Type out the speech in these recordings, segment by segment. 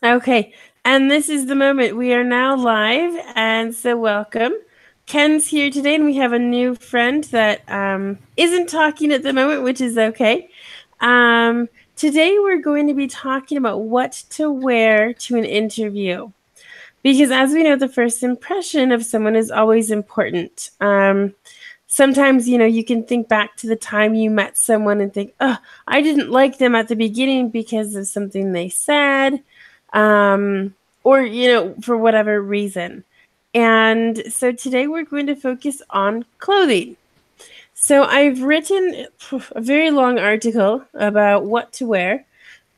Okay, and this is the moment. We are now live, and so welcome. Ken's here today, and we have a new friend that isn't talking at the moment, which is okay. Today, we're going to be talking about what to wear to an interview. Because as we know, the first impression of someone is always important. Sometimes, you can think back to the time you met someone and think, oh, I didn't like them at the beginning because of something they said, or, for whatever reason. And so today we're going to focus on clothing. So I've written a very long article about what to wear.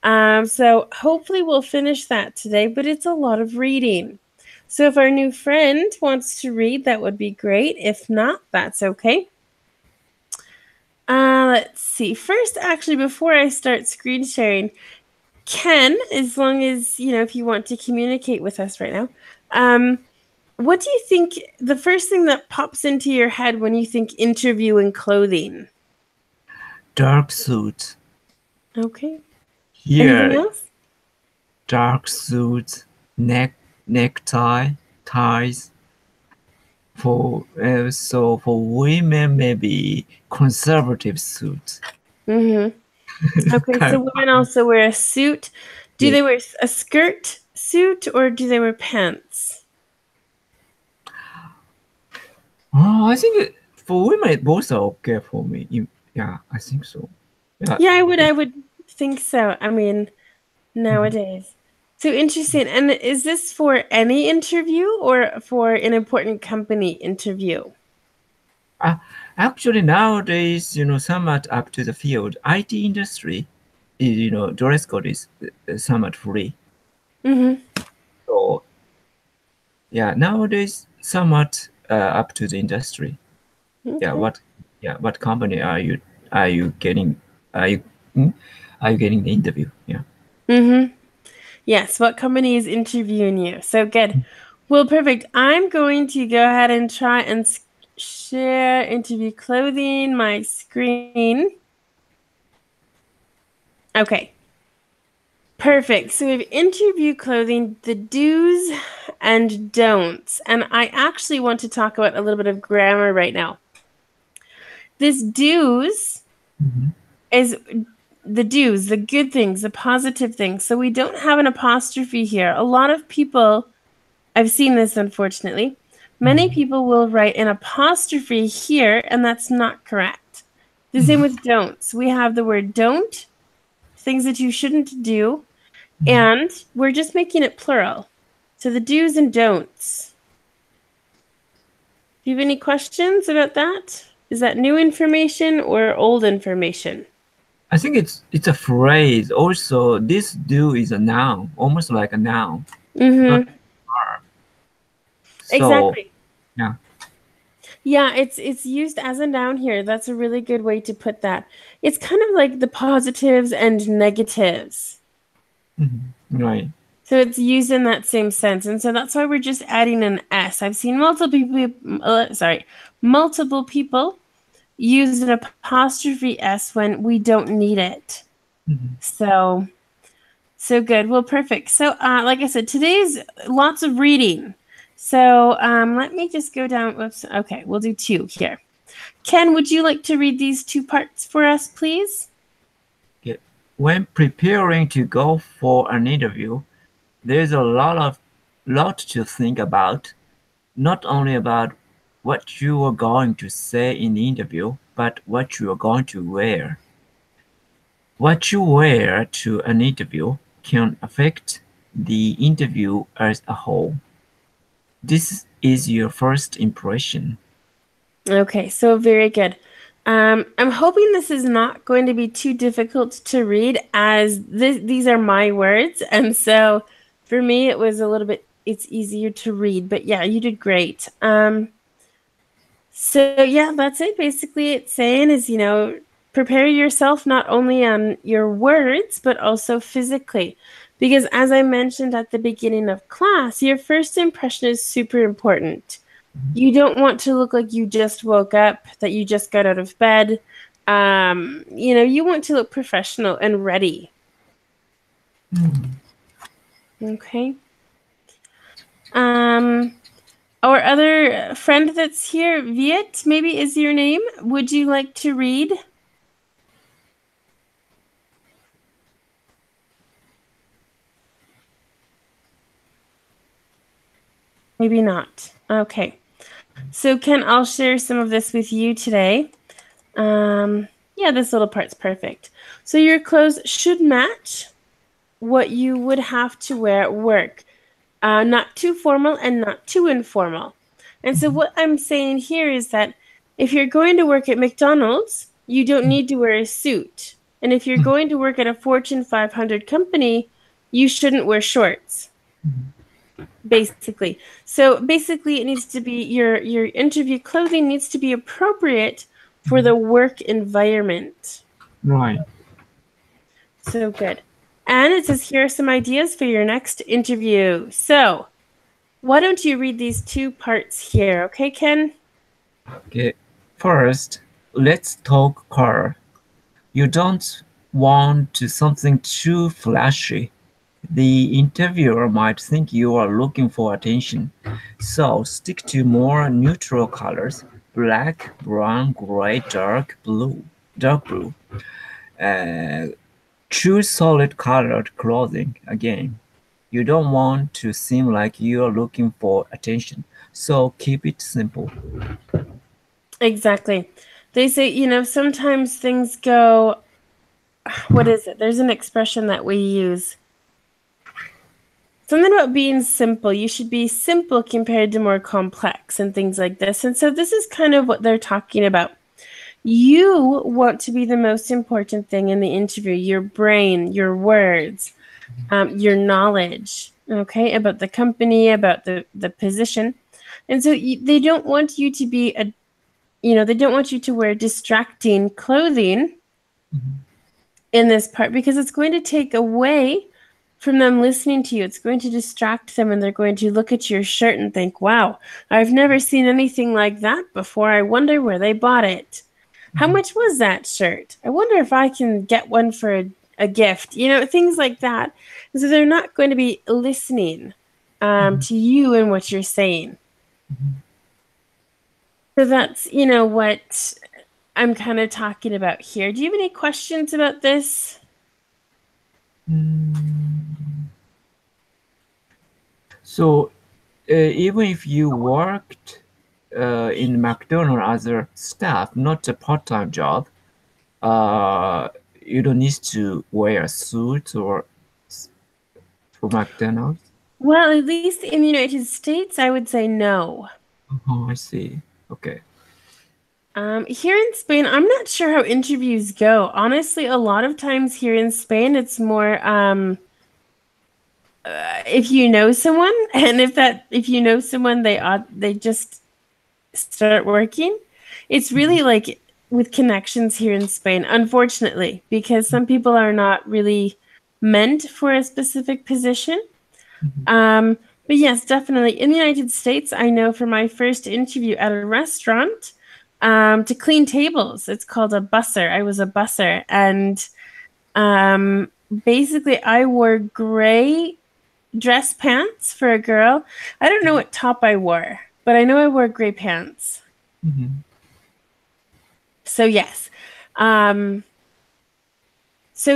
So hopefully we'll finish that today, but it's a lot of reading. So if our new friend wants to read, that would be great. If not, that's okay. Let's see. First, actually, before I start screen sharing, Ken, as long as, if you want to communicate with us right now, what do you think the first thing that pops into your head when you think interview and clothing? Dark suit. Okay. Here, Anything else? dark suit, necktie, ties. So for women, maybe conservative suit. Mm-hmm. Okay, so women also wear a suit. Do they wear a skirt suit or do they wear pants? Oh, I think for women, both are okay for me. Yeah, I think so. Yeah, I would think so. I mean, nowadays. So interesting. And is this for any interview or for an important company interview? Actually, nowadays, somewhat up to the field. IT industry, dress code is somewhat free. Mm-hmm. So, yeah, nowadays, somewhat up to the industry. Okay. What company are you getting? Are you hmm? Are you getting the interview? Yeah. Mm-hmm. Yes, what company is interviewing you? So good. Well, perfect. I'm going to go ahead and try and share interview clothing, my screen. Okay. Perfect. So we have interview clothing, the do's and don'ts. And I actually want to talk about a little bit of grammar right now. This do's is the do's, the good things, the positive things. So we don't have an apostrophe here. A lot of people, I've seen this unfortunately, many people will write an apostrophe here, and that's not correct. The same with don'ts. We have the word don't, things that you shouldn't do, and we're just making it plural. So the do's and don'ts. Do you have any questions about that? Is that new information or old information? I think it's a phrase. Also, this do is a noun, almost like a noun. Mm-hmm. So, exactly. yeah. Yeah, it's used as a noun here. That's a really good way to put that. It's kind of like the positives and negatives. Right. So it's used in that same sense. And so that's why we're just adding an S. I've seen multiple people use an apostrophe S when we don't need it. So good. Well, perfect. So like I said, today's lots of reading. So let me just go down. Whoops. Okay, we'll do two here. Ken, would you like to read these two parts for us, please? Yeah. When preparing to go for an interview, there's a lot to think about, not only about what you are going to say in the interview, but what you are going to wear. What you wear to an interview can affect the interview as a whole. This is your first impression. Okay, so very good. I'm hoping this is not going to be too difficult to read as these are my words. And so for me, it was a little bit, it's easier to read. But yeah, you did great. So yeah, that's it. Basically, it's saying is, prepare yourself not only on your words, but also physically. Because as I mentioned at the beginning of class, your first impression is super important. You don't want to look like you just woke up, that you just got out of bed. You want to look professional and ready. Okay. Our other friend that's here, Viet, maybe is your name. Would you like to read? Maybe not. Okay. So Ken, I'll share some of this with you today. Yeah, this little part's perfect. So your clothes should match what you would have to wear at work. Not too formal and not too informal. And so what I'm saying here is that if you're going to work at McDonald's, you don't need to wear a suit. And if you're going to work at a Fortune 500 company, you shouldn't wear shorts. Basically. So basically it needs to be your interview clothing needs to be appropriate for the work environment. Right. So good. And it says here are some ideas for your next interview. So why don't you read these two parts here, okay, Ken? Okay. First, let's talk color. You don't want to something too flashy. The interviewer might think you are looking for attention, so stick to more neutral colors: black, brown, gray, dark blue. Uh, Choose solid colored clothing. Again, you don't want to seem like you are looking for attention, so keep it simple. Exactly. They say, sometimes things go, what is it? There's an expression that we use. Something about being simple. You should be simple compared to more complex and things like this. And so this is kind of what they're talking about. You want to be the most important thing in the interview, your brain, your words, your knowledge, okay, about the company, about the position. And so they don't want you to be they don't want you to wear distracting clothing in this part because it's going to take away from them listening to you. It's going to distract them and they're going to look at your shirt and think, wow, I've never seen anything like that before. I wonder where they bought it. How much was that shirt? I wonder if I can get one for a gift, things like that. And so they're not going to be listening to you and what you're saying. So that's, what I'm kind of talking about here. Do you have any questions about this? So, even if you worked in McDonald's as a staff, not a part-time job, you don't need to wear a suit or for McDonald's. Well, at least in the United States, I would say no. Oh, I see. Okay. Here in Spain, I'm not sure how interviews go. Honestly, a lot of times here in Spain, it's more if you know someone, and if you know someone, they just start working. It's really like with connections here in Spain, unfortunately, because some people are not really meant for a specific position. But yes, definitely. In the United States, I know for my first interview at a restaurant, to clean tables, it's called a busser. I was a busser. And basically, I wore gray dress pants for a girl. I don't know what top I wore, but I know I wore gray pants. So yes. So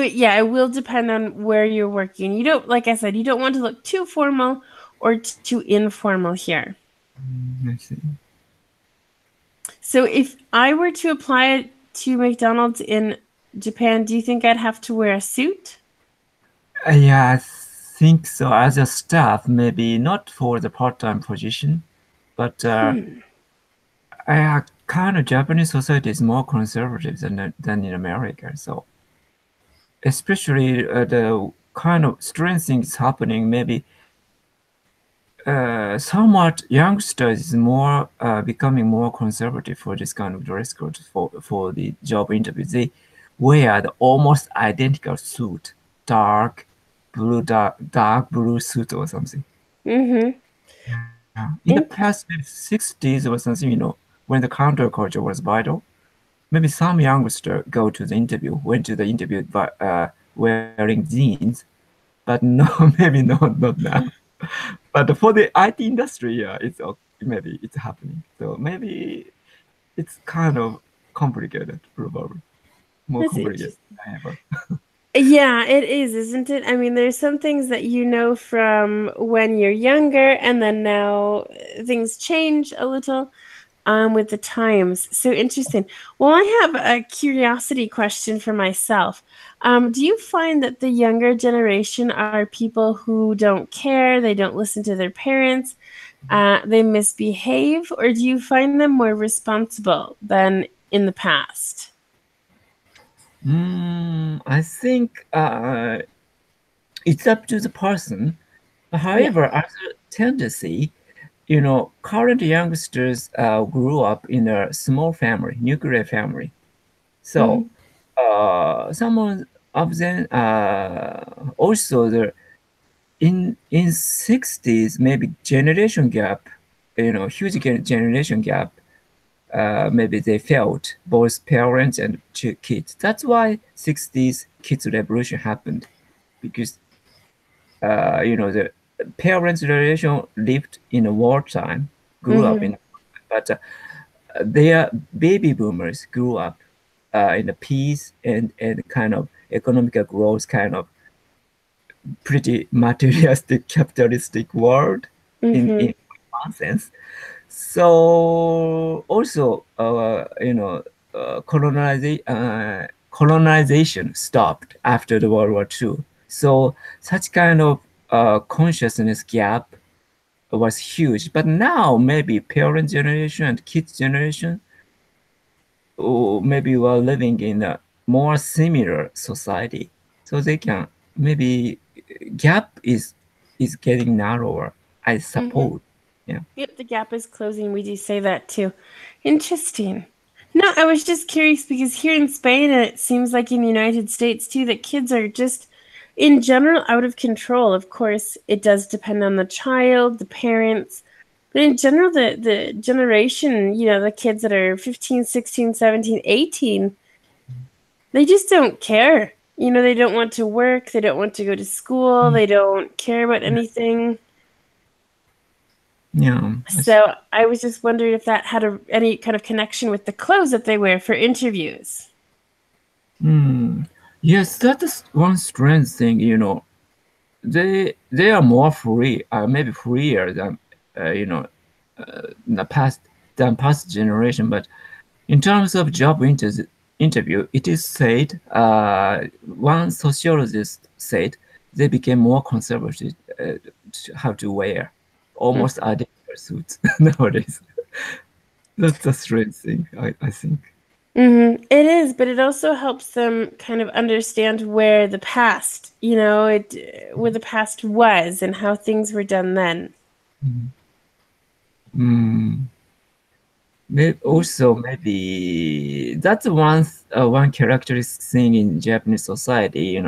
yeah, it will depend on where you're working. You don't, like I said, you don't want to look too formal or too informal here. I see. So if I were to apply to McDonald's in Japan, do you think I'd have to wear a suit? Yeah, I think so. As a staff, maybe not for the part-time position, but kind of Japanese society is more conservative than in America. So especially the kind of strange things happening, maybe somewhat youngsters is more becoming more conservative for this kind of dress code for the job interview. They wear the almost identical suit, dark blue suit or something. Mm-hmm. In the past 60s or something, when the counterculture was vital, maybe some youngster went to the interview by wearing jeans. but no, maybe not now. But for the IT industry, yeah, maybe it's happening. So maybe it's kind of complicated, probably more That's complicated interesting. than ever. Yeah, it is, isn't it? I mean, there's some things that you know from when you're younger, and then now things change a little with the times. So interesting. Well, I have a curiosity question for myself. Do you find that the younger generation are people who don't care, they don't listen to their parents, they misbehave, or do you find them more responsible than in the past? I think it's up to the person. Yeah. However, as a tendency, current youngsters grew up in a small family, nuclear family. So Hmm. some of them also in 60s maybe generation gap, huge generation gap. Maybe they felt both parents and kids. That's why 60s kids revolution happened because the parents' generation lived in a wartime, grew up Hmm. in, but their baby boomers grew up in a peace and kind of economic growth, kind of pretty materialistic capitalistic world in Hmm. one sense. So also, colonization stopped after the World War II. So such kind of consciousness gap was huge. But now maybe parent generation and kids generation, or maybe we're living in a more similar society. So they can maybe gap is getting narrower, I Hmm. suppose. Yeah. Yep, the gap is closing. We do say that too. Interesting. No, I was just curious because here in Spain, and it seems like in the United States too, that kids are just in general out of control. Of course, it does depend on the child, the parents, but in general, the generation, the kids that are 15, 16, 17, 18, they just don't care. They don't want to work, they don't want to go to school, they don't care about anything. Yeah. So I was just wondering if that had any kind of connection with the clothes that they wear for interviews. Mm. Yes, that is one strange thing, they are more free, maybe freer than the past generation. But in terms of interview, it is said one sociologist said they became more conservative how to wear Mm. almost identical suits nowadays. That's a strange thing, I think. It is, but it also helps them kind of understand where the past, where the past was and how things were done then. Mm. Maybe that's one characteristic thing in Japanese society,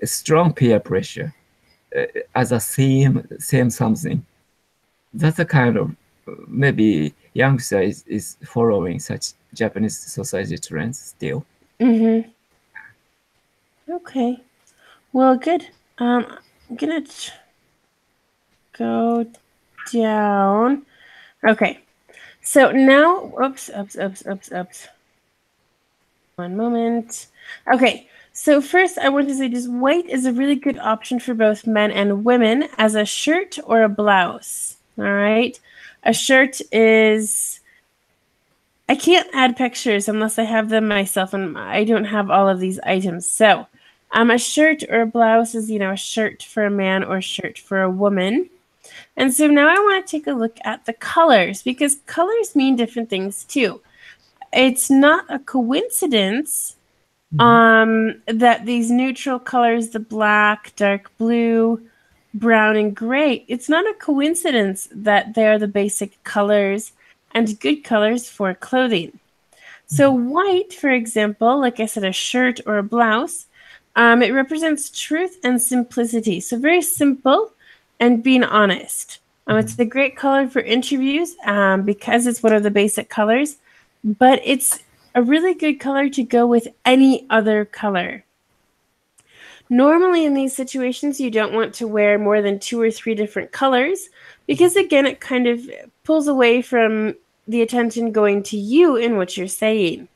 strong peer pressure as a same something. That's a kind of maybe youngster is following such Japanese society trends still. Mm-hmm. Okay. Well, good. I'm gonna go down. Okay. So now, oops. One moment. Okay, so first I want to say just white is a really good option for both men and women as a shirt or a blouse. All right. A shirt is, I can't add pictures unless I have them myself, and I don't have all of these items. So, a shirt or a blouse is, a shirt for a man or a shirt for a woman. And so now I want to take a look at the colors because colors mean different things too. It's not a coincidence Mhm. that these neutral colors, the black, dark blue, brown, and gray, it's not a coincidence that they are the basic colors and good colors for clothing. So white, for example, like I said, a shirt or a blouse, it represents truth and simplicity. So very simple and being honest. It's a great color for interviews because it's one of the basic colors, but it's a really good color to go with any other color. Normally in these situations, you don't want to wear more than 2 or 3 different colors because again, it kind of pulls away from the attention going to you in what you're saying.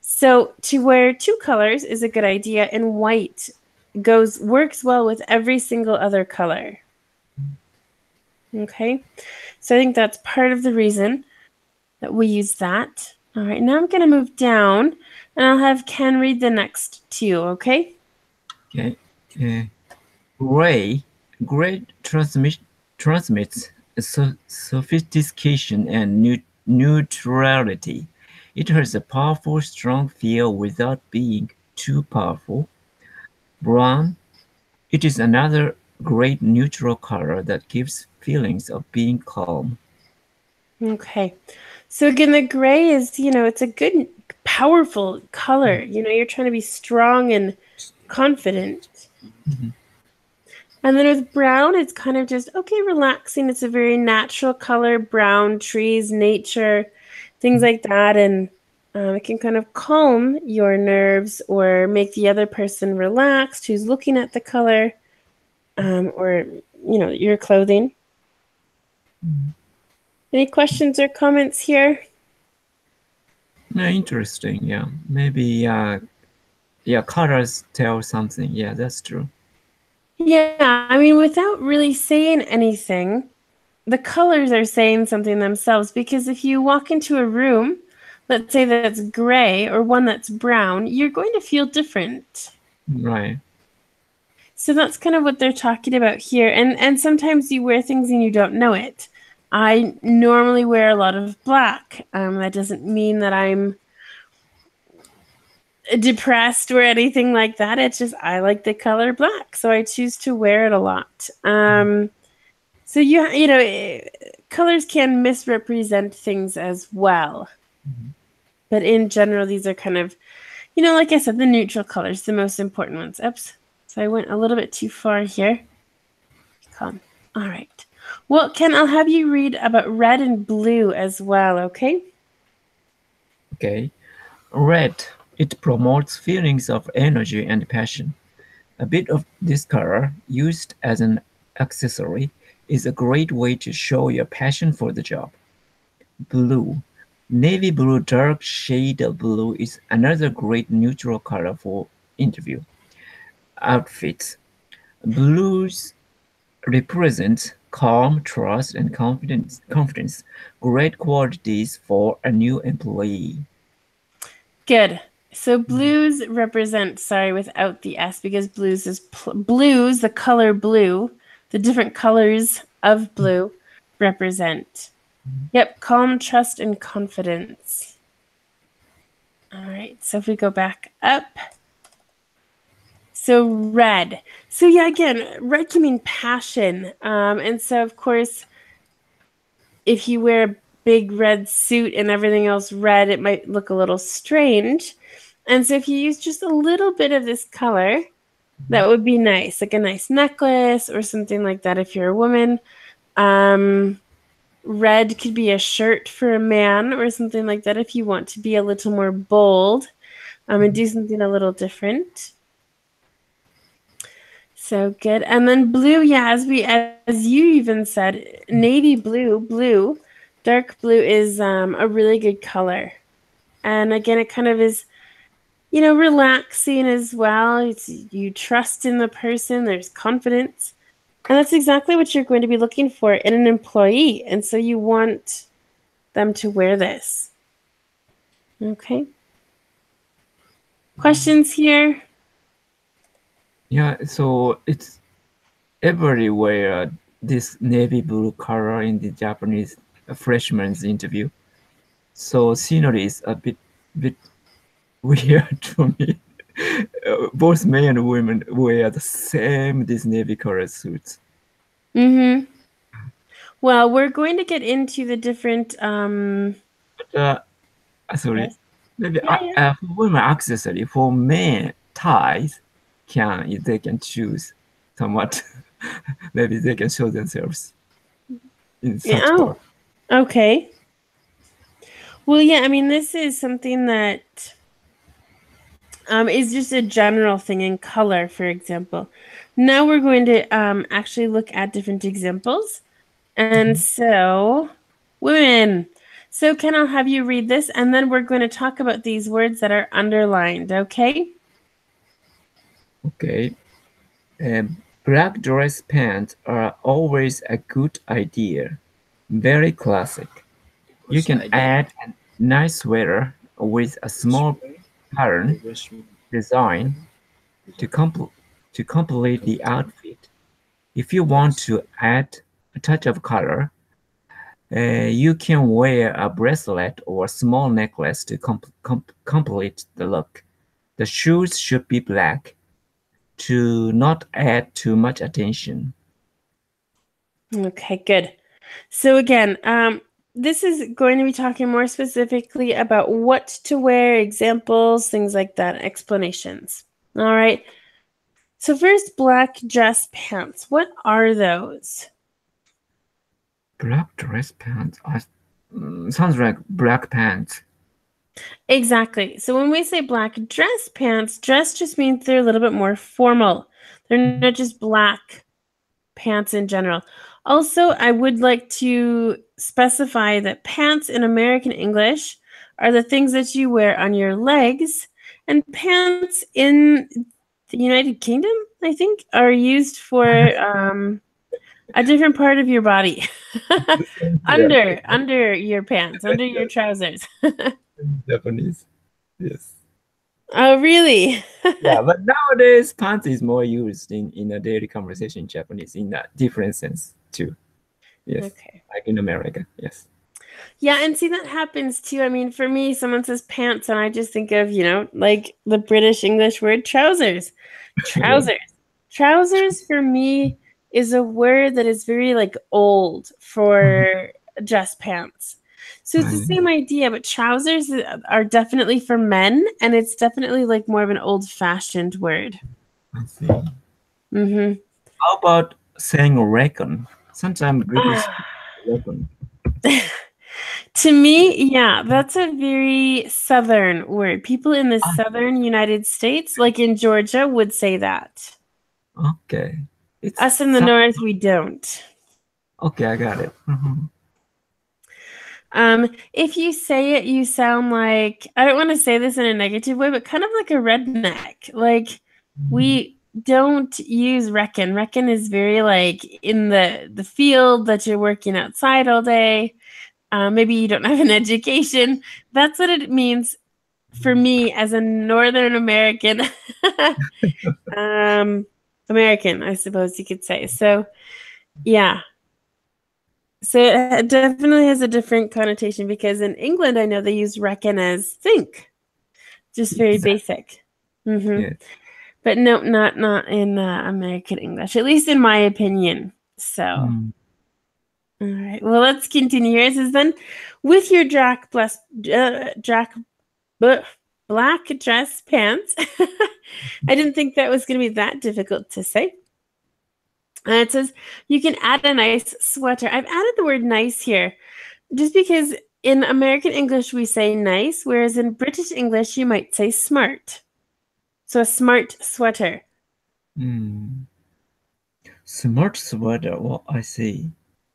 So to wear 2 colors is a good idea, and white works well with every single other color. Okay, so I think that's part of the reason that we use that. All right, now I'm going to move down, and I'll have Ken read the next 2, okay? Okay. Gray transmits sophistication and neutrality. It has a powerful, strong feel without being too powerful. Brown, it is another great neutral color that gives feelings of being calm. Okay. So again, the gray is, it's a good, powerful color. You're trying to be strong and confident. Mhm. And then with brown, it's kind of just, okay, relaxing. It's a very natural color, brown, trees, nature, things like that. And it can kind of calm your nerves or make the other person relaxed who's looking at the color or, your clothing. Any questions or comments here? Yeah, interesting. Yeah, maybe. Colors tell something. Yeah, that's true. Yeah, I mean, without really saying anything, the colors are saying something themselves because if you walk into a room, let's say that's gray or one that's brown, you're going to feel different. Right. So that's kind of what they're talking about here. And sometimes you wear things and you don't know it. I normally wear a lot of black. That doesn't mean that I'm depressed or anything like that. It's just I like the color black, so I choose to wear it a lot. So colors can misrepresent things as well. Mhm. But in general, these are kind of, like I said, the neutral colors, the most important ones. Oops. So I went a little bit too far here. Come. All right. Well, Ken, I'll have you read about red and blue as well, okay? Okay. Red, it promotes feelings of energy and passion. A bit of this color, used as an accessory, is a great way to show your passion for the job. Blue, navy blue dark shade of blue is another great neutral color for interview outfits. Blues represent calm, trust, and confidence, great qualities for a new employee. Good. So blues represent, sorry, without the S, because blues is blues, the color blue, the different colors of blue represent. Yep, calm, trust, and confidence. All right, so if we go back up. So red. So yeah, again, red can mean passion. And so of course, if you wear a big red suit and everything else red, it might look a little strange. And so if you use just a little bit of this color, that would be nice, like a nice necklace or something like that if you're a woman. Red could be a shirt for a man or something like that if you want to be a little more bold and do something a little different. So good. And then blue, yeah, as you even said, navy blue, dark blue is a really good color. And again, it kind of is, relaxing as well. You trust in the person, there's confidence. And that's exactly what you're going to be looking for in an employee. And so you want them to wear this. Okay. Questions here? Yeah, so it's everywhere this navy blue color in the Japanese freshman's interview. So scenery is a bit weird to me. Both men and women wear the same this navy color suits. Mm-hmm. Well, we're going to get into the different But, sorry, yes. maybe Yeah. for women accessory, for men ties they can choose somewhat. Maybe they can show themselves in Yeah. such color. Oh, okay. Well, yeah, I mean, this is something that is just a general thing in color, for example. Now we're going to actually look at different examples. And so, women. So, Ken, I'll have you read this, and then we're going to talk about these words that are underlined, okay? Okay. Black dress pants are always a good idea. Very classic. You can add a nice sweater with a small pattern design to complete the outfit. If you want to add a touch of color, you can wear a bracelet or a small necklace to complete the look. The shoes should be black to not add too much attention. Okay, good. So again, this is going to be talking more specifically about what to wear, examples, things like that, explanations. All right. So first, black dress pants. What are those? Black dress pants sounds like black pants. Exactly. So when we say black dress pants, dress just means they're a little bit more formal. They're not just black pants in general. Also, I would like to specify that pants in American English are the things that you wear on your legs, and pants in the United Kingdom, I think, are used for a different part of your body. Under your pants, under your trousers. Japanese. Yes. Oh, really? Yeah, but nowadays pants is more used in a daily conversation in Japanese in a different sense too. Yes. Okay. Like in America. Yes. Yeah, and see, that happens too. I mean, for me, someone says pants, and I just think of, like the British English word trousers. Trousers. Trousers for me is a word that is very like old for dress pants. So it's the same idea, but trousers are definitely for men, and it's definitely like more of an old-fashioned word. I see. Mm-hmm. How about saying reckon? Sometimes British reckon. To me, yeah, that's a very southern word. People in the southern United States, like in Georgia, would say that. Okay. Us in the north, we don't. Okay, I got it. If you say it, you sound like, I don't want to say this in a negative way, but kind of like a redneck. Like we don't use reckon. Reckon is very like in the field that you're working outside all day. Maybe you don't have an education. That's what it means for me as a Northern American. American, I suppose you could say. So, yeah. So it definitely has a different connotation because in England, I know they use reckon as think, just very basic. Yeah. But no, not in American English, at least in my opinion. So, all right. Well, let's continue. It says then, with your black dress pants. I didn't think that was going to be that difficult to say. It says, you can add a nice sweater. I've added the word nice here just because in American English we say nice, whereas in British English you might say smart. So a smart sweater. Smart sweater. Well, I see.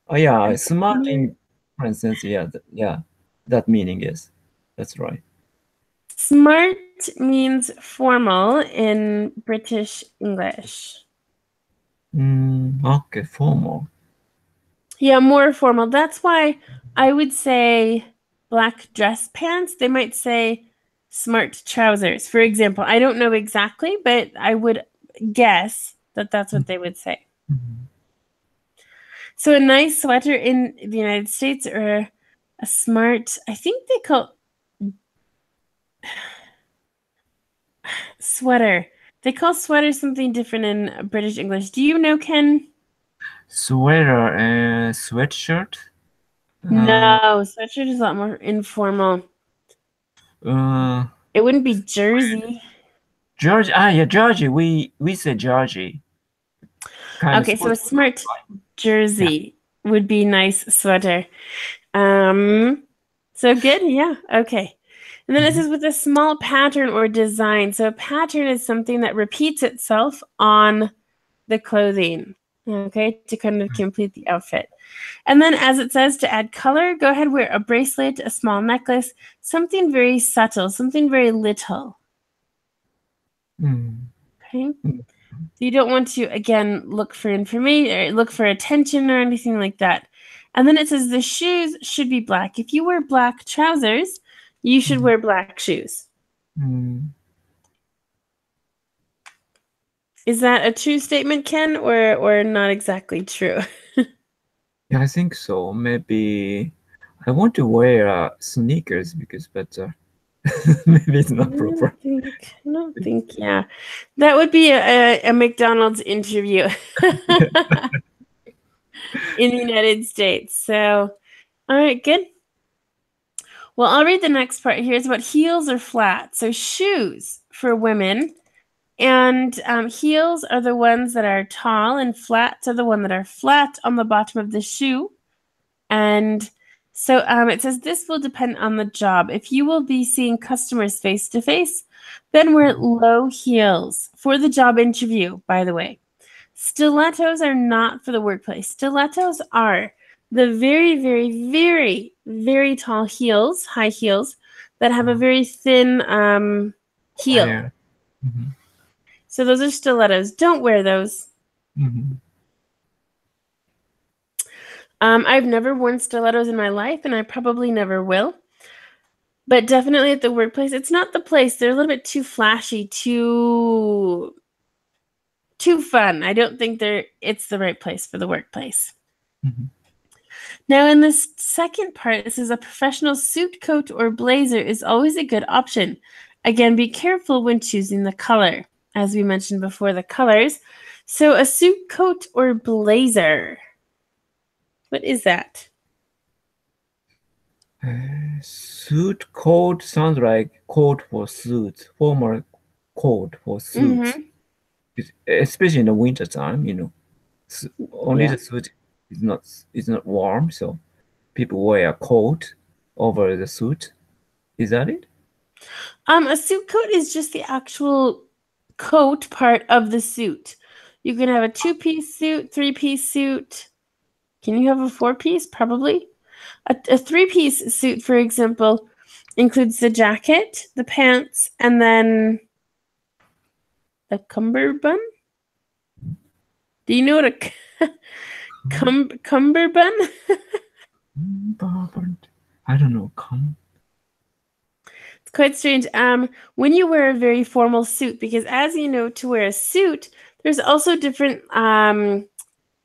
Oh yeah, smart in for instance, yeah, that meaning is. That's right. Smart means formal in British English. Okay, formal. Yeah, more formal. That's why I would say black dress pants. They might say smart trousers, for example. I don't know exactly, but I would guess that that's what they would say. So a nice sweater in the United States or a smart, I think they call sweater. They call sweater something different in British English. Do you know, Ken? Sweater and sweatshirt. No, sweatshirt is a lot more informal. It wouldn't be jersey. Georgie. Yeah, Georgie. We say Georgie. Okay, so a smart jersey would be nice sweater. So good, yeah, okay. And then it Mhm. says with a small pattern or design. So a pattern is something that repeats itself on the clothing, okay, to kind of complete the outfit. And then as it says to add color, go ahead, wear a bracelet, a small necklace, something very subtle, something very little. Mm. Okay. Mm. So you don't want to, again, look for information or look for attention or anything like that. And then it says the shoes should be black. If you wear black trousers, you should wear black shoes. Mm. Is that a true statement, Ken, or not exactly true? Yeah, I think so. Maybe I want to wear sneakers because, but maybe it's not proper. I don't think, yeah. That would be a McDonald's interview in the United States. So, all right, good. Well, I'll read the next part here. It's about heels or flats. So shoes for women, and heels are the ones that are tall, and flats are the ones that are flat on the bottom of the shoe. And so it says this will depend on the job. If you will be seeing customers face to face, then wear low heels for the job interview, by the way. Stilettos are not for the workplace. Stilettos are the very, very, very, very tall heels, high heels, that have a very thin heel. Wire. Mhm. So those are stilettos. Don't wear those. Mhm. I've never worn stilettos in my life, and I probably never will. But definitely at the workplace, it's not the place. They're a little bit too flashy, too fun. I don't think it's the right place for the workplace. Mhm. Now, in this second part, it says a professional suit, coat, or blazer is always a good option. Again, be careful when choosing the color, as we mentioned before, the colors. So a suit, coat, or blazer. What is that? Suit coat sounds like coat for suits, formal coat for suits. Mm-hmm. Especially in the winter time, only Yeah. the suit is not warm, so people wear a coat over the suit. Is that it? A suit coat is just the actual coat part of the suit. You can have a two-piece suit, three-piece suit. Can you have a four-piece? Probably. A three-piece suit, for example, includes the jacket, the pants, and then the cummerbund. Do you know what a cummerbund? I don't know. Come. It's quite strange. When you wear a very formal suit, because as you know, to wear a suit, there's also different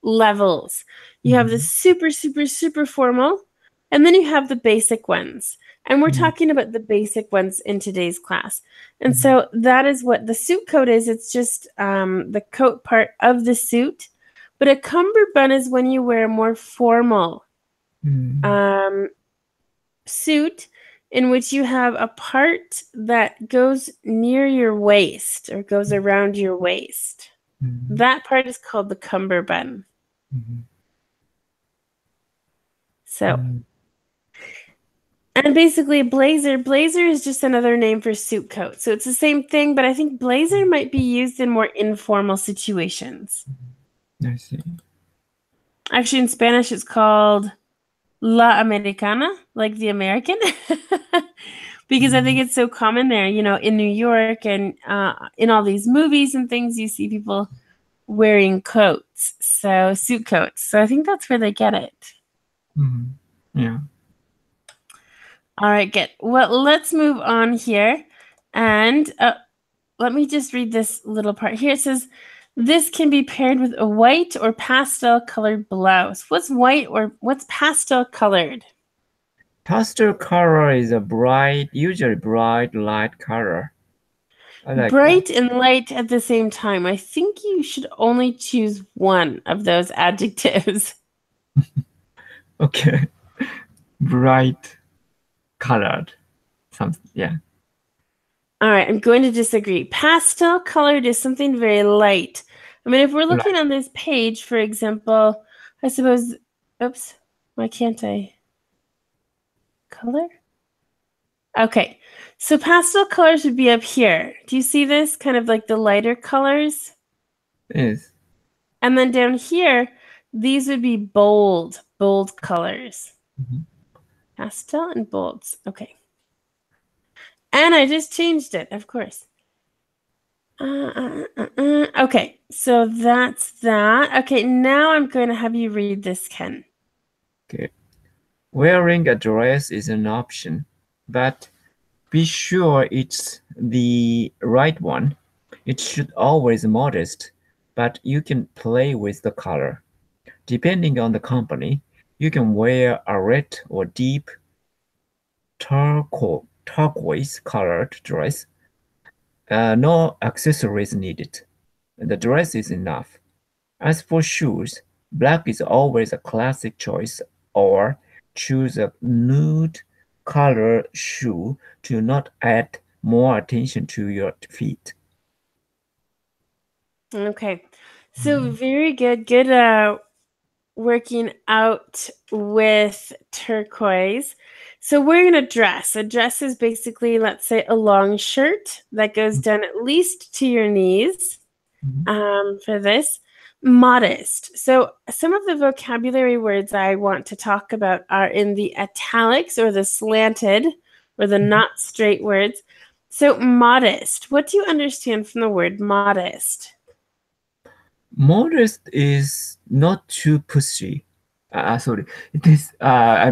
levels. You have the Mhm. super, super, super formal, and then you have the basic ones. And we're Mhm. talking about the basic ones in today's class. And Mhm. so that is what the suit coat is. It's just the coat part of the suit. But a cummerbund is when you wear a more formal Mhm. um, suit in which you have a part that goes near your waist or goes around your waist. Mhm. That part is called the cummerbund. Mhm. So, Mhm. and basically, blazer is just another name for suit coat. So it's the same thing, but I think blazer might be used in more informal situations. I see. Actually, in Spanish, it's called La Americana, like the American, because I think Mhm. it's so common there. You know, in New York and in all these movies and things, you see people wearing coats, so suit coats. So I think that's where they get it. Mhm. Yeah. All right, good. Well, let's move on here. And let me just read this little part here. It says, this can be paired with a white or pastel colored blouse. What's white or what's pastel colored? Pastel color is a usually bright light color. I like that. Bright and light at the same time. I think you should only choose one of those adjectives. Okay. Bright colored. Yeah. All right, I'm going to disagree. Pastel colored is something very light. I mean, if we're looking Light. on this page, for example, I suppose, oops, why can't I? Color? Okay. So pastel colors would be up here. Do you see this? Kind of like the lighter colors. Yes. And then down here, these would be bold colors. Mhm. Pastel and bolds. Okay. And I just changed it, of course. Okay, so that's that. Okay, now I'm going to have you read this, Ken. Okay. Wearing a dress is an option, but be sure it's the right one. It should always modest, but you can play with the color. Depending on the company, you can wear a red or deep turquoise colored dress. No accessories needed. The dress is enough. As for shoes, black is always a classic choice, or choose a nude color shoe to not add more attention to your feet. Okay, so Mhm. very good. Good working out with turquoise. So wearing a dress. A dress is basically, let's say, a long shirt that goes down at least to your knees. Mhm. For this. Modest. So some of the vocabulary words I want to talk about are in the italics or the slanted or the Mhm. not straight words. So modest. What do you understand from the word modest? Modest is not too pushy. Sorry, it is. Uh,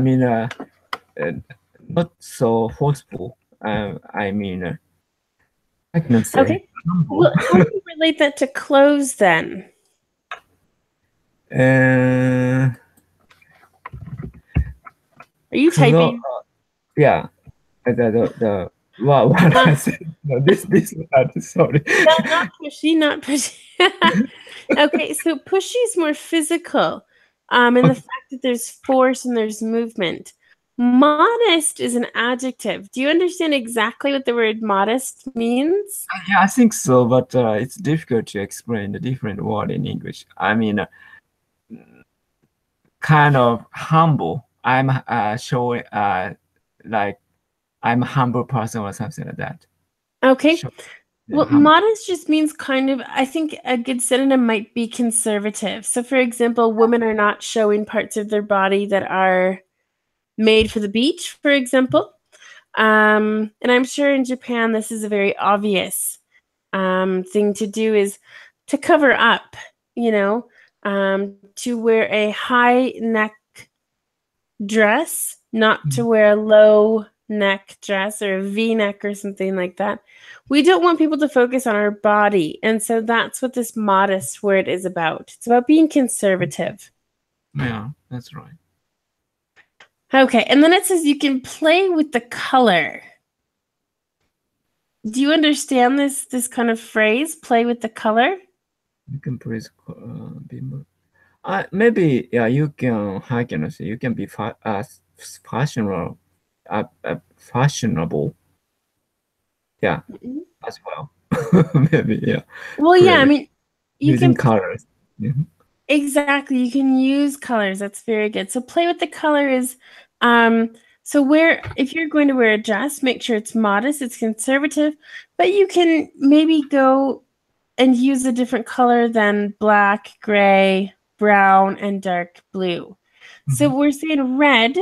not so forceful. I can say Okay. humble. Well, how do you relate that to clothes then? uh, Are you clo- typing? yeah, the what I Uh, said. No, this word. Sorry. no, not pushy, not pushy. Okay, so pushy is more physical, in the Okay. fact that there's force and there's movement. Modest is an adjective. Do you understand exactly what the word modest means? Yeah, I think so, but it's difficult to explain the different word in English. Kind of humble. I'm showing like I'm a humble person or something like that. Okay. Show, yeah, Well, humble. modest just means kind of, I think a good synonym might be conservative. So, for example, women are not showing parts of their body that are made for the beach, for example. And I'm sure in Japan, this is a very obvious thing to do is to cover up, you know, to wear a high neck dress, not to Mhm. wear a low neck dress or a V neck or something like that. We don't want people to focus on our body. And so that's what this modest word is about. It's about being conservative. Yeah, that's right. Okay. And then it says you can play with the color. Do you understand this kind of phrase, play with the color? You can please be more. Maybe yeah, you can. How can I say? You can be fashionable, fashionable. Yeah, Mhm. as well. Maybe yeah. Well, yeah, I Play mean, you using can colors. Mhm. exactly, you can use colors. That's very good. So play with the color is um so where if you're going to wear a dress, make sure it's modest, it's conservative, but you can maybe go and use a different color than black, gray, brown, and dark blue. So Mhm. we're saying red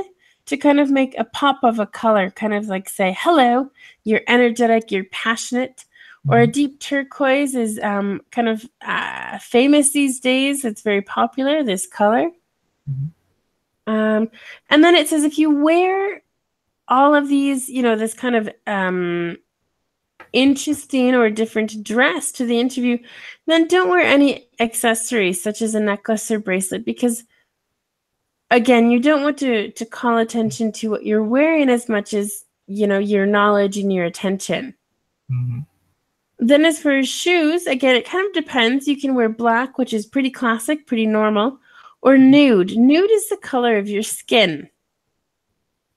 to kind of make a pop of a color, kind of like say, hello, you're energetic, you're passionate. Or a Mhm. deep turquoise is kind of famous these days. It's very popular, this color. Mhm. Um, and then it says if you wear all of these, this kind of interesting or different dress to the interview, then don't wear any accessories such as a necklace or bracelet because again, you don't want to call attention to what you're wearing as much as, your knowledge and your attention. Mhm. Then as for shoes, again, it kind of depends. You can wear black, which is pretty classic, pretty normal, or nude. Nude is the color of your skin.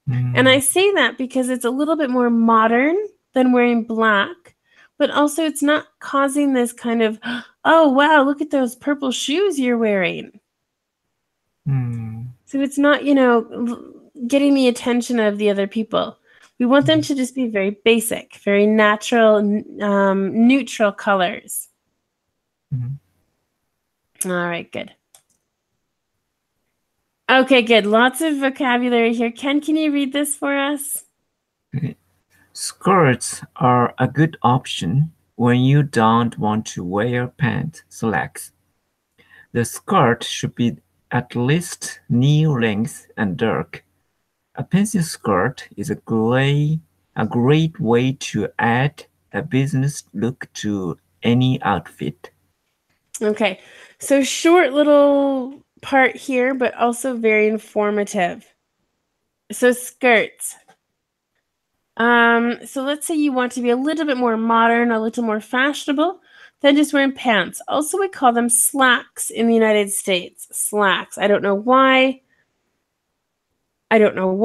And I Mhm. say that because it's a little bit more modern than wearing black, but also it's not causing this kind of, oh, wow, look at those purple shoes you're wearing. Mhm. So it's not, getting the attention of the other people. We want them to just be very basic, very natural, neutral colors. All right, good. Okay, good. Lots of vocabulary here. Ken, can you read this for us? Okay. Skirts are a good option when you don't want to wear pant slacks. The skirt should be at least knee length and dark. A pencil skirt is a great way to add a business look to any outfit. Okay, so short little part here, but also very informative. So skirts. So let's say you want to be a little bit more modern, a little more fashionable than just wearing pants. Also, we call them slacks in the United States. Slacks. I don't know why. Yeah,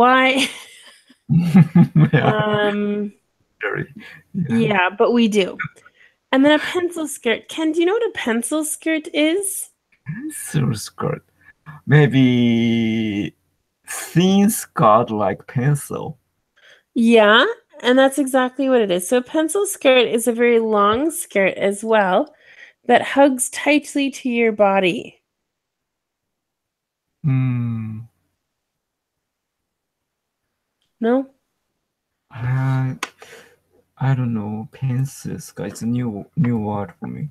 Yeah, but we do. And then a pencil skirt. Ken, do you know what a pencil skirt is? pencil skirt. Maybe thin skirt like pencil. Yeah, and that's exactly what it is. So a pencil skirt is a very long skirt as well that hugs tightly to your body. Hmm. No? I don't know. Pencil skirt. It's a new word for me.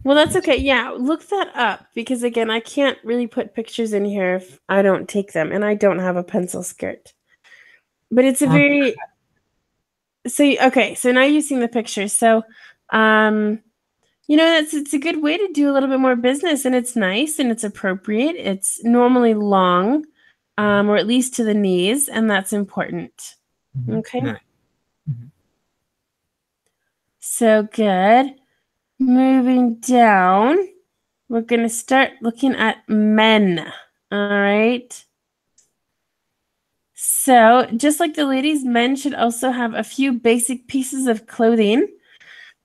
Well, that's okay. Yeah, look that up because again, I can't really put pictures in here if I don't take them, and I don't have a pencil skirt. But it's a very so now you've seen the picture. So it's a good way to do a little bit more business, and it's nice and it's appropriate. It's normally long, or at least to the knees, and that's important. Okay. So good. Moving down, we're going to start looking at men. All right. So just like the ladies, men should also have a few basic pieces of clothing.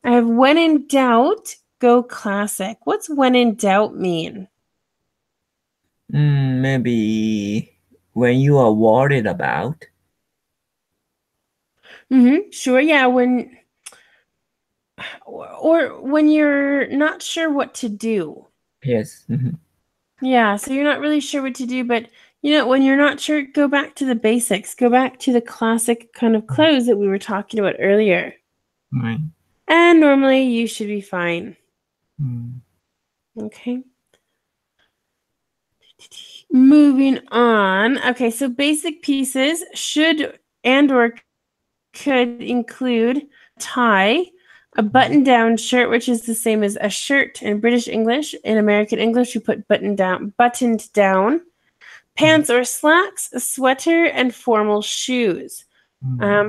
I have when in doubt, go classic. What's when in doubt mean? Maybe when you are worried about. Sure, yeah, when you're not sure what to do. Yes. Yeah, so you're not really sure what to do, but when you're not sure, go back to the basics. Go back to the classic kind of clothes that we were talking about earlier. Right. And normally you should be fine. Okay. Moving on. Okay, so basic pieces should and or could include tie, a button-down shirt, which is the same as a shirt in British English. In American English, you put buttoned down, pants or slacks, a sweater, and formal shoes.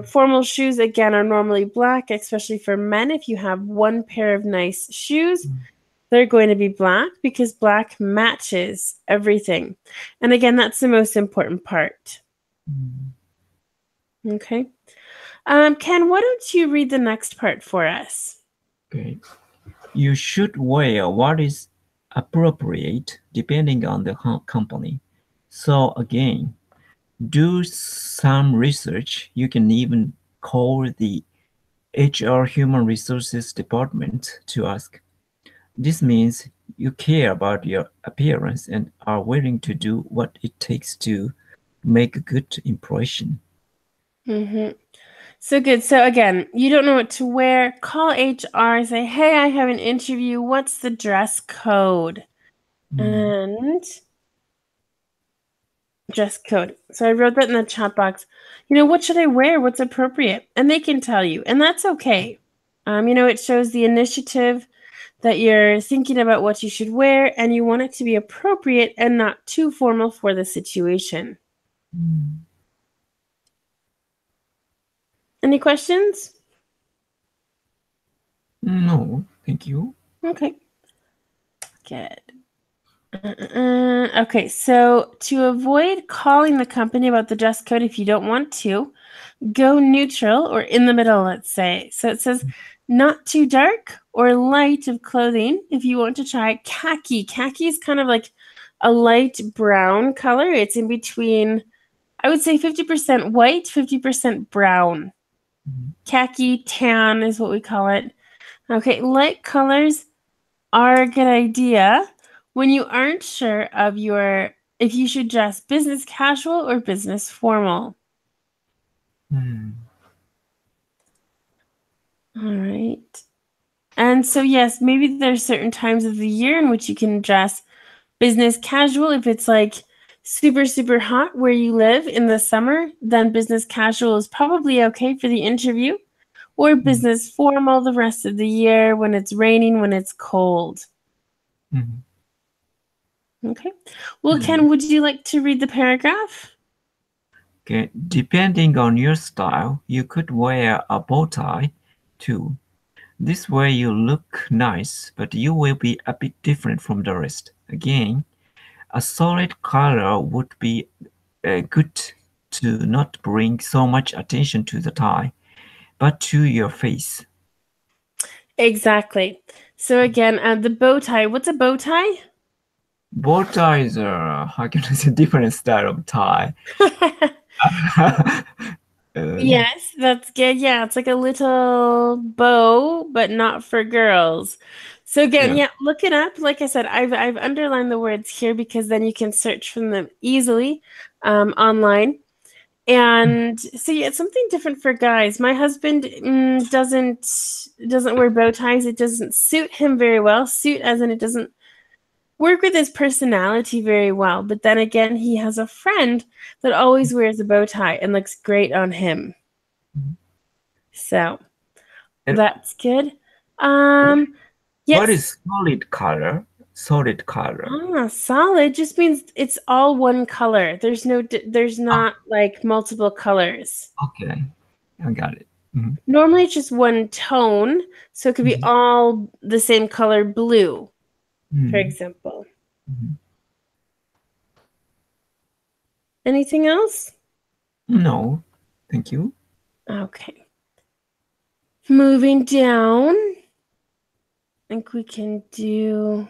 Formal shoes, again, are normally black, especially for men. If you have one pair of nice shoes, they're going to be black because black matches everything. And again, that's the most important part. Okay. Ken, why don't you read the next part for us? Okay. You should wear what is appropriate depending on the company. So again, do some research. You can even call the HR Human Resources Department to ask. This means you care about your appearance and are willing to do what it takes to make a good impression. So good. So again, you don't know what to wear. Call HR, say, hey, I have an interview. What's the dress code? And dress code. So I wrote that in the chat box. What should I wear? What's appropriate? And they can tell you, and that's okay. It shows the initiative that you're thinking about what you should wear, and you want it to be appropriate and not too formal for the situation. Any questions? No, thank you. Okay. Good. Okay, so to avoid calling the company about the dress code if you don't want to, go neutral or in the middle, let's say. So it says not too dark or light of clothing. If you want to try khaki. Khaki is kind of like a light brown color. It's in between I would say 50% white, 50% brown. Khaki, tan is what we call it. Okay, light colors are a good idea when you aren't sure of if you should dress business casual or business formal. All right. And so, yes, maybe there's certain times of the year in which you can dress business casual. If it's like super, super hot where you live in the summer, then business casual is probably okay for the interview. Or business formal the rest of the year when it's raining, when it's cold. Okay. Well, Ken, would you like to read the paragraph? Okay. Depending on your style, you could wear a bow tie too. This way you look nice, but you will be a bit different from the rest. Again, a solid color would be good to not bring so much attention to the tie, but to your face. Exactly. So again, the bow tie. What's a bow tie? Bow ties are, how can I say, different style of tie. Yes, that's good. Yeah, it's like a little bow, but not for girls. So again, Yeah. yeah, look it up. Like I said, I've underlined the words here because then you can search from them easily online. And so yeah, it's something different for guys. My husband doesn't wear bow ties. It doesn't suit him very well. Suit as in it doesn't work with his personality very well. But then again, he has a friend that always wears a bow tie and looks great on him. So And that's good. what Yes. is solid color? Solid color. Solid just means it's all one color. There's not like multiple colors. Okay, I got it. Normally it's just one tone, so it could be all the same color blue, for example. Anything else? No, thank you. Okay. Moving down. I think we can do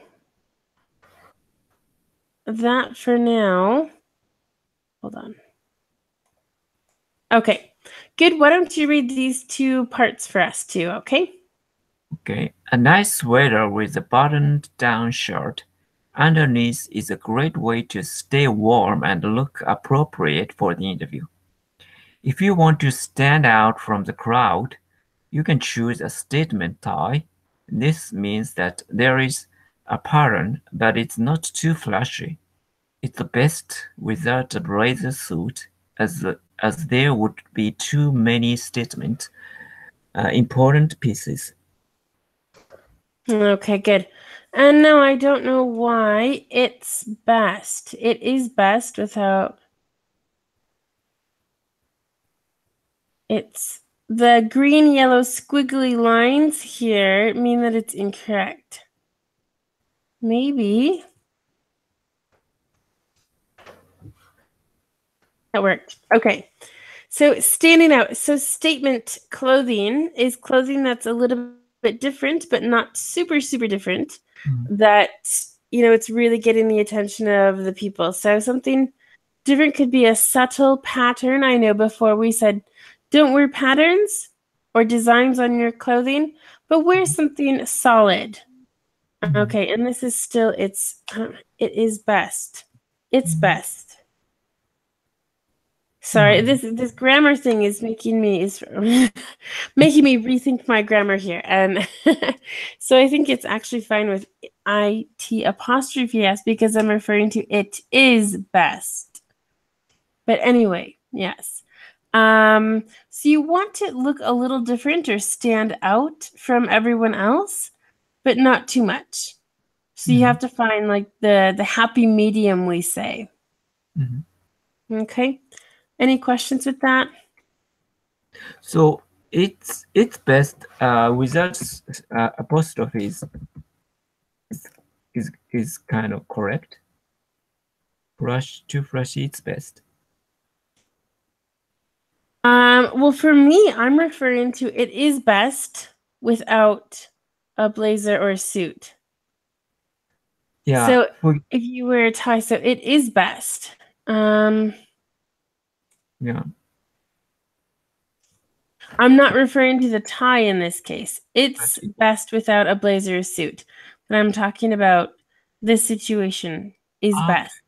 that for now. Hold on. Okay. Good. Why don't you read these two parts for us too, okay? Okay, a nice sweater with a buttoned down shirt underneath is a great way to stay warm and look appropriate for the interview. If you want to stand out from the crowd, you can choose a statement tie. This means that there is a pattern, but it's not too flashy. It's the best without a blazer suit, as there would be too many statement important pieces. Okay, good. And no, I don't know why it's best. It is best without. It's the green, yellow, squiggly lines here mean that it's incorrect. Maybe. That worked. Okay. So standing out. So statement clothing is clothing that's a little bit different, but not super, super different. That, it's really getting the attention of the people. So something different could be a subtle pattern. I know before we said, don't wear patterns or designs on your clothing, but wear something solid. Okay, and this is still, it is best. It's best. Sorry, this grammar thing is making me rethink my grammar here. And so I think it's actually fine with IT apostrophe S because I'm referring to it is best. But anyway, yes. So you want to look a little different or stand out from everyone else, but not too much. So you have to find like the happy medium, we say. Okay. Any questions with that? So it's best without apostrophes is kind of correct. Too flashy, it's best. Well, for me, I'm referring to it is best without a blazer or a suit. Yeah. So if you wear a tie, so it is best. Yeah. I'm not referring to the tie in this case. I It's see. best without a blazer or suit. But I'm talking about this situation is Ah, best.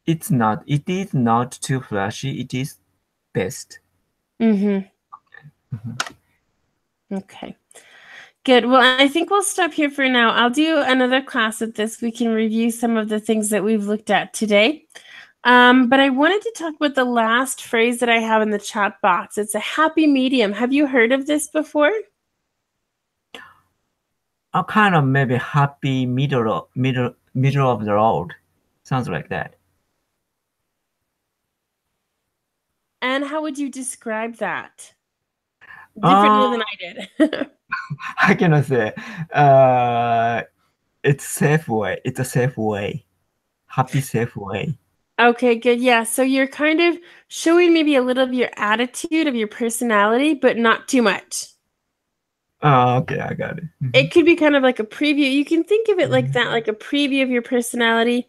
it's not. It is not too flashy. It is best. Mm-hmm. Mhm. Okay. Good. Well, I think we'll stop here for now. I'll do another class with this. We can review some of the things that we've looked at today. But I wanted to talk about the last phrase that I have in the chat box. It's a happy medium. Have you heard of this before? A kind of maybe happy middle of the road. Sounds like that. And how would you describe that? Uh, Differently than I did. I cannot say. Uh, it's safe way. It's a safe way. Happy safe way. Okay, good. Yeah. So you're kind of showing maybe a little of your attitude, of your personality, but not too much. Okay, I got it. It could be kind of like a preview. You can think of it like Mhm. that, like a preview of your personality,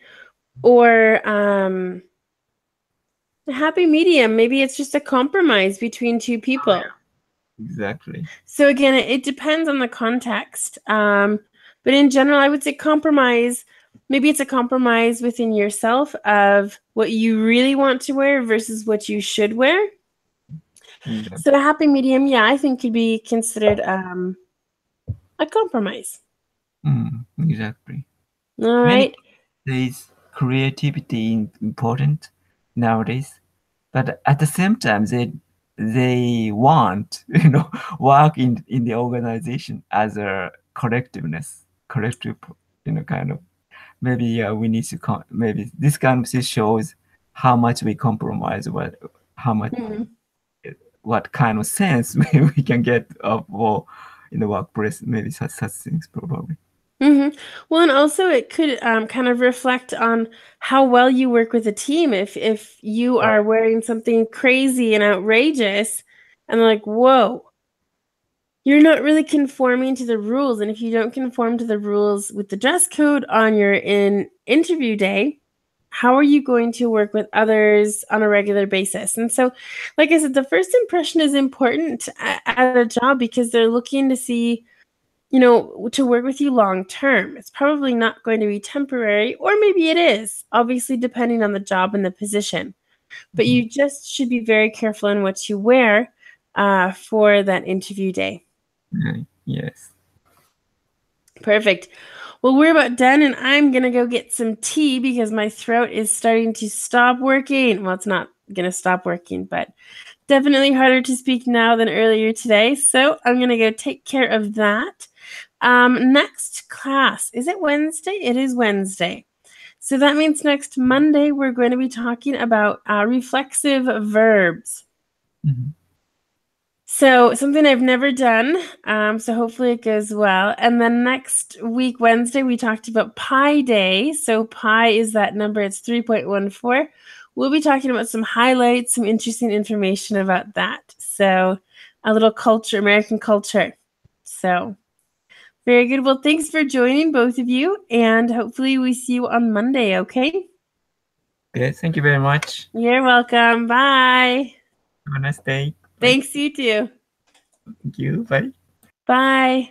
or a happy medium. Maybe it's just a compromise between two Oh, people. yeah. Exactly. So again, it depends on the context. But in general, I would say compromise. Maybe it's a compromise within yourself of what you really want to wear versus what you should wear. Exactly. So a happy medium, yeah, I think could be considered a compromise. Exactly. All Many right. people say creativity important nowadays, but at the same time they want work in the organization as a collective kind of maybe we need to maybe this kind of thing shows how much we compromise how much Mhm. what kind of sense maybe we can get of or in the workplace maybe such things probably. Well, and also it could kind of reflect on how well you work with a team. If you Right. are wearing something crazy and outrageous, and they're like, "Whoa, you're not really conforming to the rules." And if you don't conform to the rules with the dress code on your interview day, how are you going to work with others on a regular basis? And so, like I said, the first impression is important at a job because they're looking to see, to work with you long term. It's probably not going to be temporary, or maybe it is, obviously, depending on the job and the position. But Mhm. you just should be very careful in what you wear for that interview day. Yes. Perfect. Well, we're about done, and I'm going to go get some tea because my throat is starting to stop working. Well, it's not going to stop working, but definitely harder to speak now than earlier today. So I'm going to go take care of that. Next class, is it Wednesday? It is Wednesday. So that means next Monday, we're going to be talking about reflexive verbs. Mhm. So something I've never done. So hopefully it goes well. And then next week, Wednesday, we talked about Pi Day. So pi is that number, it's 3.14. We'll be talking about some highlights, some interesting information about that. So a little culture, American culture. So very good. Well, thanks for joining, both of you. And hopefully we see you on Monday, okay? Okay, thank you very much. You're welcome. Bye. Have a nice day. Bye. Thanks, you too. Thank you. Bye. Bye.